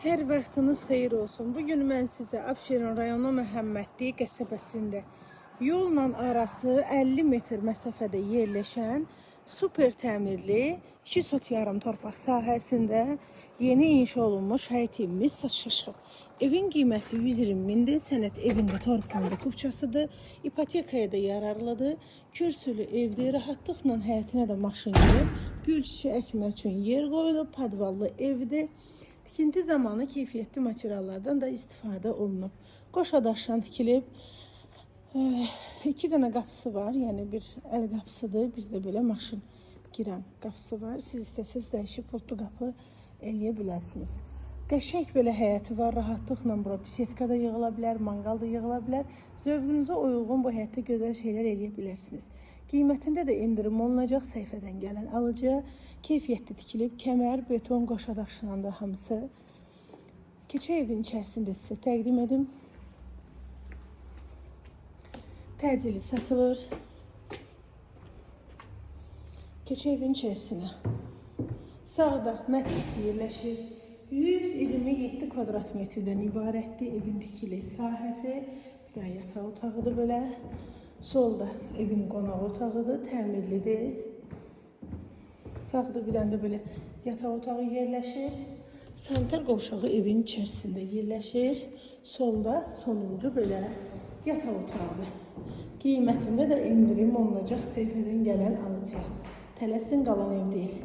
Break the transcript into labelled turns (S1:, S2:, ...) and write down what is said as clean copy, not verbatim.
S1: Hər vaxtınız xeyir olsun. Bugün mən sizə Abşeron rayonu Məhəmmədli qəsəbəsində yolla arası 50 metr məsafədə yerləşən super təmirli 2 sot yarım torpaq sahəsində yeni inşa olunmuş həyət evimiz satışa. Evin qiyməti 120 mindir. Sənət evində torpağında kupçasıdır. İpotekaya da yararlıdır. Kürsülü evdir. Rahatlıqla həyətinə də maşın girir. Gül çiçək əkmək üçün yer qoyulub. Padvallı evdir. Tikinti zamanı keyfiyyətli materiallardan da istifadə olunub. Qoşa daşdan tikilib. 2 dənə qapısı var. Yəni bir əl qapısıdır, bir də belə maşın girən qapısı var. Siz istəsəz dəyişib pultlu qapı eləyə bilərsiniz. Qəşəng belə həyəti var. Rahatlıqla bura bisetka da yığıla bilər, manqal da yığıla bilər. Zövqünüzə uyğun bu həyətdə gözəl şeylər eləyə bilərsiniz. Qiymətində də endirim olunacaq səhifədən gələn alıcıya. Keyfiyyətli tikilib, kəmər, beton, qoşa daşla da hamısı. Keçə evin içərisində sizə təqdim edim. Təcili satılır. Keçə evin içərisinə. Sağda mətbəx yerləşir. 127 kvadrat metrdən ibarətdir evin tikili sahəsi. Bir daha yataq otağıdır belə. Solda evin qonaq otağıdır, təmirlidir. Sağda bir dənə də belə yataq otağı yerləşir. Sanitar qovşağı evin içərisində yerləşir. Solda sonuncu belə yataq otağıdır. Qiymətində də endirim olunacaq səhifədən gələn alıcıya. Tələsin qalan ev deyil.